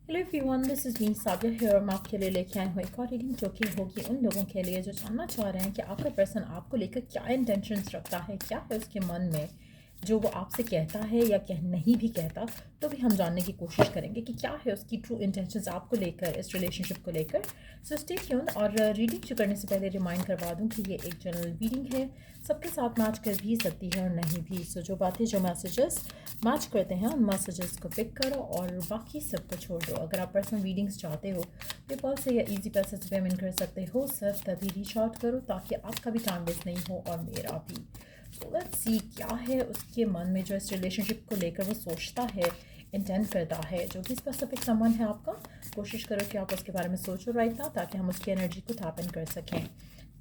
Hello everyone, this is me Sabiya here. मैं आपके लिए लेके आई हूँ एक और रीडिंग जो कि होगी उन लोगों के लिए जो जानना चाह रहे हैं कि आपका पर्सन आपको लेकर क्या इंटेंशंस रखता है, क्या है उसके मन में जो वो आपसे कहता है या कह नहीं भी कहता तो भी हम जानने की कोशिश करेंगे कि क्या है उसकी ट्रू इंटेंशंस आपको लेकर, इस रिलेशनशिप को लेकर। So stay tuned. और रीडिंग शुरू करने से पहले रिमाइंड करवा दूँ कि ये एक जनरल रीडिंग है, सबके साथ मैच कर भी सकती है और नहीं भी। सो जो बातें, जो मैसेजेस मैच करते हैं उन मैसेजेस को पिक करो और बाकी सबको छोड़ दो। अगर आप पर्सनल रीडिंग्स चाहते हो पेपॉल से या इजी पैसे से पेमेंट कर सकते हो, सिर्फ तभी रीच आउट करो ताकि आपका भी टाइम वेस्ट नहीं हो और मेरा भी। सो लेट्स सी क्या है उसके मन में जो इस रिलेशनशिप को लेकर वो सोचता है, इंटेंड करता है। जो भी स्पेसिफिक समवन है आपका, कोशिश करो कि आप उसके बारे में सोचो राइट ना, ताकि हम उसकी एनर्जी को टैप इन कर सकें।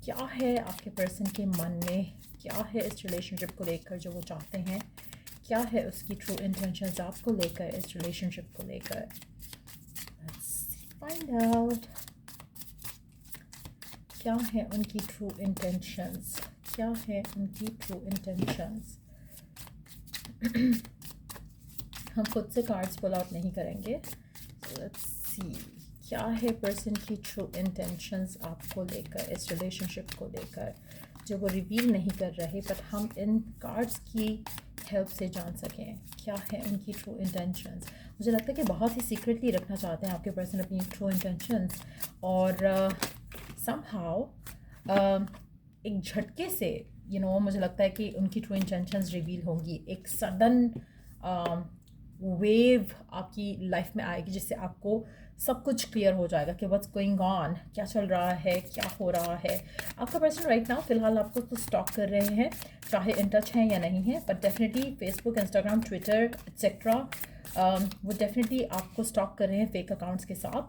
क्या है आपके पर्सन के मन में, क्या है इस रिलेशनशिप को लेकर जो वो चाहते हैं, क्या है उसकी ट्रू इंटेंशंस आपको लेकर, इस रिलेशनशिप को लेकर। लेट्स फाइंड आउट क्या है उनकी ट्रू इंटेंशंस, क्या है उनकी ट्रू इंटेंशंस। हम खुद से कार्ड्स पुल आउट नहीं करेंगे। लेट्स सी क्या है पर्सन की ट्रू इंटेंशंस आपको लेकर, इस रिलेशनशिप को लेकर, जो वो रिवील नहीं कर रहे बट हम इन कार्ड्स की हेल्प से जान सकें क्या है उनकी ट्रू इंटेंशंस। मुझे लगता है कि बहुत ही सीक्रेटली रखना चाहते हैं आपके पर्सन अपनी ट्रू इंटेंशंस, और समहाउ एक झटके से मुझे लगता है कि उनकी ट्रू इंटेंशंस रिवील होंगी। एक सडन वेव आपकी लाइफ में आएगी जिससे आपको सब कुछ क्लियर हो जाएगा कि व्हाट्स गोइंग ऑन, क्या चल रहा है, क्या हो रहा है। आपका पर्सन राइट नाउ फिलहाल आपको तो स्टॉक कर रहे हैं, चाहे इन टच हैं या नहीं है, but definitely Facebook, Instagram, Twitter etcetera वो डेफिनेटली आपको स्टॉक कर रहे हैं फेक अकाउंट्स के साथ।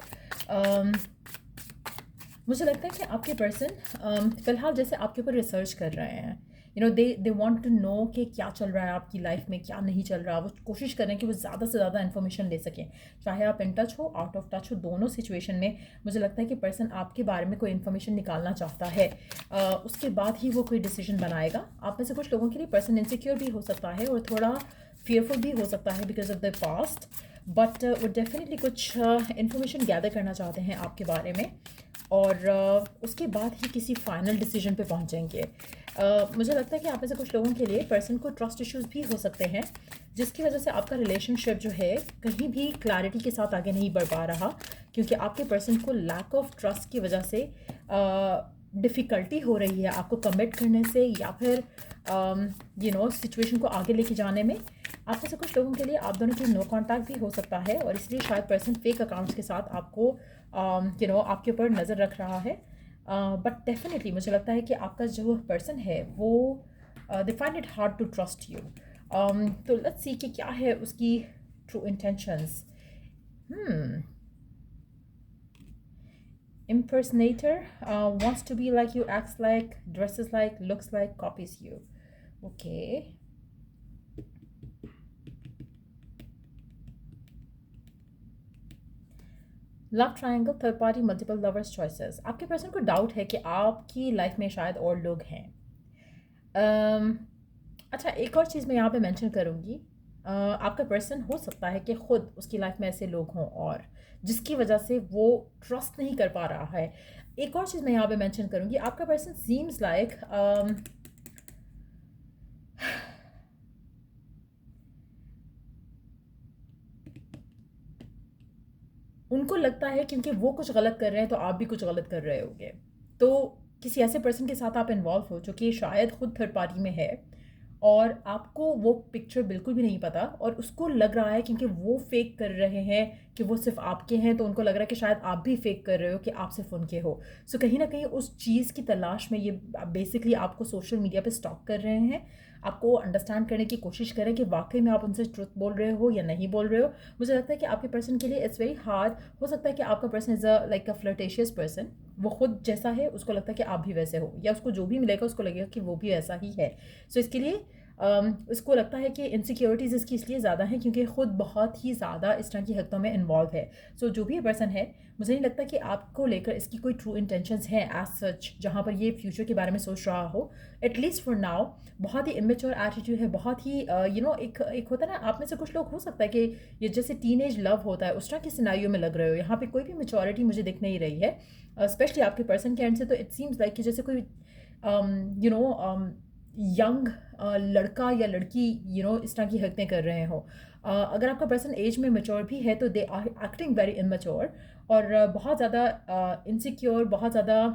मुझे लगता है कि आपके पर्सन फ़िलहाल जैसे आपके ऊपर रिसर्च कर रहे हैं। दे वांट टू नो कि क्या चल रहा है आपकी लाइफ में, क्या नहीं चल रहा। वो कोशिश कर रहे हैं कि वो ज़्यादा से ज़्यादा इन्फॉर्मेशन ले सकें, चाहे आप इन टच हो, आउट ऑफ टच हो, दोनों सिचुएशन में मुझे लगता है कि पर्सन आपके बारे में कोई इन्फॉर्मेशन निकालना चाहता है। उसके बाद ही वो कोई डिसीजन बनाएगा। आप में से कुछ लोगों के लिए पर्सन इनसिक्योर भी हो सकता है और थोड़ा फियरफुल भी हो सकता है because of the past, but वो डेफिनेटली कुछ इन्फॉर्मेशन गैदर करना चाहते हैं आपके बारे में, और उसके बाद ही किसी फाइनल डिसीजन पे पहुंचेंगे। मुझे लगता है कि आप में से कुछ लोगों के लिए पर्सन को ट्रस्ट इश्यूज भी हो सकते हैं, जिसकी वजह से आपका रिलेशनशिप जो है कहीं भी क्लैरिटी के साथ आगे नहीं बढ़ पा रहा, क्योंकि आपके पर्सन को लैक ऑफ ट्रस्ट की वजह से डिफ़िकल्टी हो रही है आपको कमिट करने से, या फिर सिचुएशन को आगे लेके जाने में। आप में से कुछ लोगों के लिए आप दोनों की नो कांटेक्ट भी हो सकता है, और इसलिए शायद पर्सन फेक अकाउंट्स के साथ आपको आपके ऊपर नज़र रख रहा है। बट डेफिनेटली मुझे लगता है कि आपका जो पर्सन है वो they find it hard to trust you. तो लेट्स सी कि क्या है उसकी true intentions. Impersonator wants to be like you, acts like, dresses like, looks like, copies you. Okay. Love triangle, third party, multiple lovers choices. आपके person को doubt है कि आपकी लाइफ में शायद और लोग हैं। अच्छा, एक और चीज़ मैं यहाँ पे मेंशन करूँगी। आपका पर्सन हो सकता है कि खुद उसकी लाइफ में ऐसे लोग हों और जिसकी वजह से वो ट्रस्ट नहीं कर पा रहा है। एक और चीज़ मैं यहाँ पे मेंशन करूँगी, आपका पर्सन सीम्स लाइक उनको लगता है क्योंकि वो कुछ गलत कर रहे हैं तो आप भी कुछ गलत कर रहे होगे। तो किसी ऐसे पर्सन के साथ आप इन्वॉल्व हो जो कि शायद खुद थर्ड पार्टी में है, और आपको वो पिक्चर बिल्कुल भी नहीं पता, और उसको लग रहा है क्योंकि वो फेक कर रहे हैं कि वो सिर्फ आपके हैं, तो उनको लग रहा है कि शायद आप भी फेक कर रहे हो कि आप सिर्फ उनके हो। सो कहीं ना कहीं उस चीज़ की तलाश में ये बेसिकली आपको सोशल मीडिया पे स्टॉक कर रहे हैं, आपको अंडरस्टैंड करने की कोशिश करें कि वाकई में आप उनसे ट्रुथ बोल रहे हो या नहीं बोल रहे हो। मुझे लगता है कि आपके पर्सन के लिए इट्स वेरी हार्ड। हो सकता है कि आपका person is a like a flirtatious person, वो खुद जैसा है उसको लगता है कि आप भी वैसे हो, या उसको जो भी मिलेगा उसको लगेगा कि वो भी ऐसा ही है। सो इसके लिए उसको लगता है कि इनसिक्योरिटीज़ इसकी इसलिए ज़्यादा हैं क्योंकि ख़ुद बहुत ही ज़्यादा इस तरह की हरकतों में इन्वॉल्व है। सो जो भी ये पर्सन है, मुझे नहीं लगता कि आपको लेकर इसकी कोई ट्रू इंटेंशंस हैं एज सच, जहाँ पर ये फ्यूचर के बारे में सोच रहा हो। एटलीस्ट फॉर नाउ बहुत ही इमेच्योर एटीट्यूड है, बहुत ही एक होता है ना, आप में से कुछ लोग हो सकता है कि ये जैसे टीनेज लव होता है उस तरह के सिनारियो में लग रहे हो। यहाँ पे कोई भी मेच्योरिटी मुझे दिख नहीं रही है, स्पेशली आपके पर्सन के एंड से। तो इट सीम्स लाइक कि जैसे कोई यंग लड़का या लड़की इस तरह की हरकतें कर रहे हो। अगर आपका पर्सन एज में मेच्योर भी है तो they are acting very immature, और बहुत ज़्यादा इनसिक्योर, बहुत ज़्यादा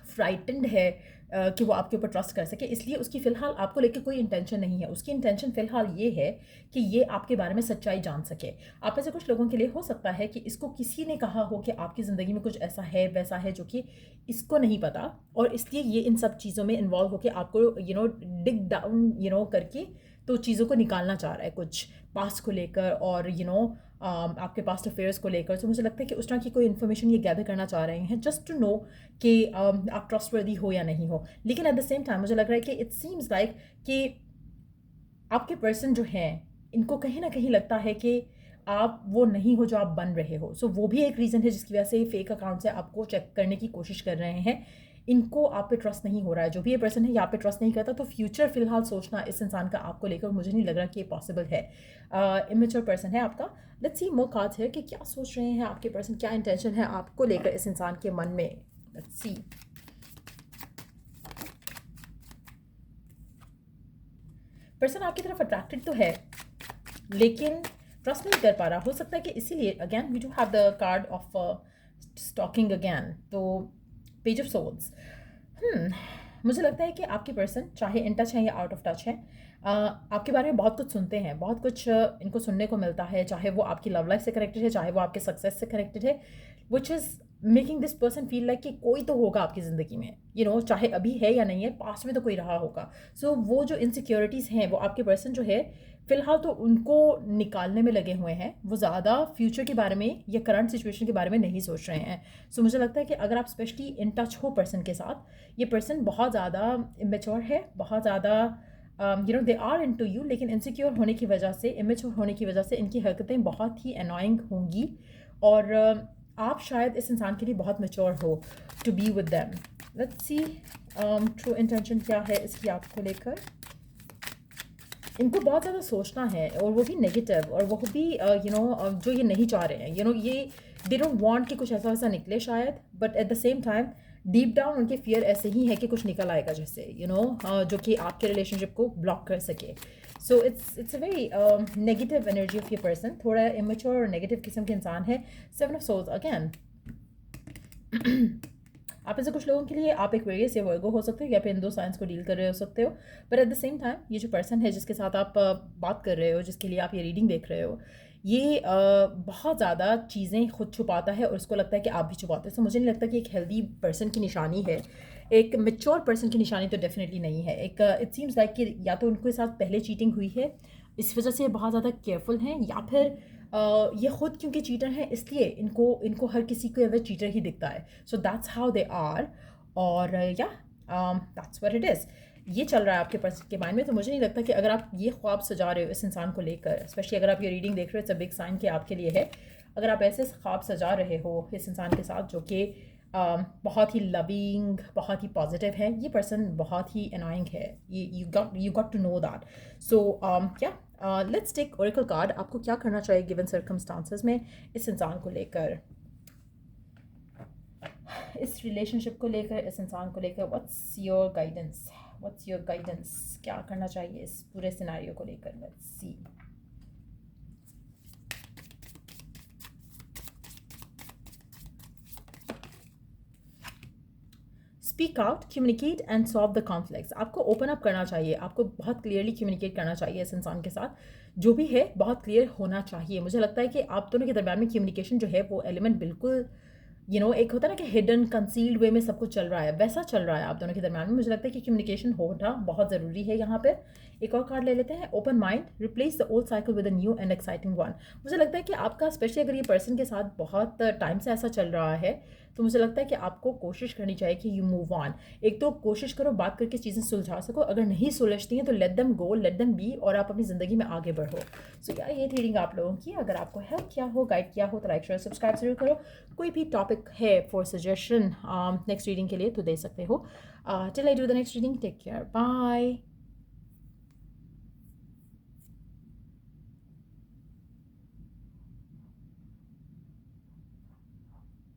फ्राइटेंड है कि वो आपके ऊपर ट्रस्ट कर सके। इसलिए उसकी फ़िलहाल आपको लेके कोई इंटेंशन नहीं है। उसकी इंटेंशन फ़िलहाल ये है कि ये आपके बारे में सच्चाई जान सके। आप में से कुछ लोगों के लिए हो सकता है कि इसको किसी ने कहा हो कि आपकी ज़िंदगी में कुछ ऐसा है वैसा है जो कि इसको नहीं पता, और इसलिए ये इन सब चीज़ों में इन्वॉल्व होकर आपको डिग डाउन करके तो चीज़ों को निकालना चाह रहा है, कुछ पास्ट को लेकर और आपके पास्ट अफेयर्स को लेकर। तो मुझे लगता है कि उस तरह की कोई इन्फॉर्मेशन ये गैदर करना चाह रहे हैं जस्ट टू नो कि आप ट्रस्टवर्दी हो या नहीं हो। लेकिन एट द सेम टाइम मुझे लग रहा है कि इट सीम्स लाइक कि आपके पर्सन जो हैं, इनको कहीं ना कहीं लगता है कि आप वो नहीं हो जो आप बन रहे हो। सो वो भी एक रीज़न है जिसकी वजह से फेक अकाउंट से आपको चेक करने की कोशिश कर रहे हैं। इनको आप पे ट्रस्ट नहीं हो रहा है, जो भी ये पर्सन है यहाँ पे ट्रस्ट नहीं करता। तो फ्यूचर फिलहाल सोचना इस इंसान का आपको लेकर मुझे नहीं लग रहा कि ये पॉसिबल है। इमेच्योर पर्सन है आपका। लेट्स सी मोर कार्ड्स है कि क्या सोच रहे हैं आपके पर्सन, क्या इंटेंशन है आपको लेकर इस इंसान के मन में। Let's see. पर्सन आपकी तरफ अट्रैक्टेड तो है लेकिन ट्रस्ट नहीं कर पा रहा। हो सकता है कि इसीलिए again we do have the card of stalking again. तो पेज ऑफ सोल्स, मुझे लगता है कि आपके पर्सन चाहे इन टच है या आउट ऑफ टच है, आपके बारे में बहुत कुछ सुनते हैं, बहुत कुछ इनको सुनने को मिलता है, चाहे वो आपकी लव लाइफ से कनेक्टेड है, चाहे वो आपके सक्सेस से कनेक्टेड है, which is making this person feel like कि कोई तो होगा आपकी ज़िंदगी में, चाहे अभी है या नहीं है, पास्ट में तो कोई रहा होगा। सो वो जो इनसिक्योरिटीज़ हैं वो आपके पर्सन जो है फ़िलहाल तो उनको निकालने में लगे हुए हैं। वो ज़्यादा फ्यूचर के बारे में या करंट सिचुएशन के बारे में नहीं सोच रहे हैं। सो मुझे लगता है कि अगर आप स्पेशली इन टच हो पर्सन के साथ, ये पर्सन बहुत ज़्यादा इमेच्योर है, बहुत ज़्यादा दे आर इन टू यू, लेकिन इनसिक्योर होने की वजह से, इमेच्योर होने की वजह से इनकी हरकतें बहुत ही अनॉइंग होंगी, और आप शायद इस इंसान के लिए बहुत मैच्योर हो to be with them. Let's see true intention क्या है इसकी आपको लेकर। इनको बहुत ज़्यादा सोचना है, और वो भी नेगेटिव, और वो भी जो ये नहीं चाह रहे हैं, ये दे डोंट वांट कि कुछ ऐसा वैसा निकले शायद, but at the same time deep down उनके फियर ऐसे ही है कि कुछ निकल आएगा जैसे जो कि आपके रिलेशनशिप को ब्लॉक कर सके। So it's a very negative energy of ये पर्सन, थोड़ा इमेच्योर और नेगेटिव किस्म के इंसान है। 7 ऑफ सोल्स अगेन। आप ऐसे कुछ लोगों के लिए आप एक वेरियस या वर्गो हो सकते हो, या फिर इन दो साइंस को डील कर रहे हो सकते हो, but at the same time ये जो पर्सन है जिसके साथ आप बात कर रहे हो, जिसके लिए आप ये रीडिंग देख रहे हो, ये बहुत ज़्यादा चीज़ें खुद छुपाता है और उसको लगता है कि आप भी छुपाते हैं। तो मुझे नहीं लगता कि एक हेल्दी पर्सन की निशानी है, एक मेच्योर पर्सन की निशानी तो डेफिनेटली नहीं है। एक इट सीम्स लाइक कि या तो उनके साथ पहले चीटिंग हुई है, इस वजह से बहुत ज़्यादा केयरफुल हैं, या फिर ये खुद क्योंकि चीटर हैं इसलिए इनको हर किसी के अंदर चीटर ही दिखता है। So that's how they are, और या दैट्स व्हाट इट इज़। ये चल रहा है आपके पर्सन के माइंड में। तो मुझे नहीं लगता कि अगर आप ये ख्वाब सजा रहे हो इस इंसान को लेकर, स्पेशली अगर आप ये रीडिंग देख रहे हो, इट्स अ बिग साइन कि आपके लिए है। अगर आप ऐसे ख्वाब सजा रहे हो इस इंसान के साथ जो कि बहुत ही लविंग, बहुत ही पॉजिटिव है, ये पर्सन बहुत ही अनोइंग है। You got to know that. So क्या लेट्स टेक ओरेकल कार्ड। आपको क्या करना चाहिए गिवन सर्कमस्टांसेस में इस इंसान को लेकर, इस रिलेशनशिप को लेकर, इस इंसान को लेकर। What's your guidance, what's your guidance, क्या करना चाहिए इस पूरे सिनेरियो को लेकर। Let's see. Speak out, communicate and solve the conflicts. आपको ओपन अप करना चाहिए, आपको बहुत क्लियरली कम्युनिकेट करना चाहिए इस इंसान के साथ, जो भी है बहुत क्लियर होना चाहिए। मुझे लगता है कि आप दोनों के दरम्यान में कम्युनिकेशन जो है वो एलिमेंट बिल्कुल एक होता है ना कि हिडन कंसील्ड वे में सब कुछ चल रहा है, वैसा चल रहा है आप दोनों के दरमियान में। मुझे लगता है कि कम्युनिकेशन होना बहुत ज़रूरी है यहाँ पे। एक और कार्ड ले लेते हैं, open mind, replace the old cycle with a new and exciting one. मुझे लगता है कि आपका, स्पेशली अगर ये पर्सन के साथ बहुत टाइम से ऐसा चल रहा है, तो मुझे लगता है कि आपको कोशिश करनी चाहिए कि यू मूव ऑन। एक तो कोशिश करो बात करके चीज़ें सुलझा सको, अगर नहीं सुलझती हैं तो let them go, let them be, और आप अपनी ज़िंदगी में आगे बढ़ो। सो यार, ये थी रीडिंग आप लोगों की। अगर आपको हेल्प किया हो, गाइड किया हो, तो लाइक शेयर सब्सक्राइब जरूर करो। कोई भी टॉपिक है फॉर सजेशन नेक्स्ट रीडिंग के लिए तो दे सकते हो। Till I do the next reading, take care, bye.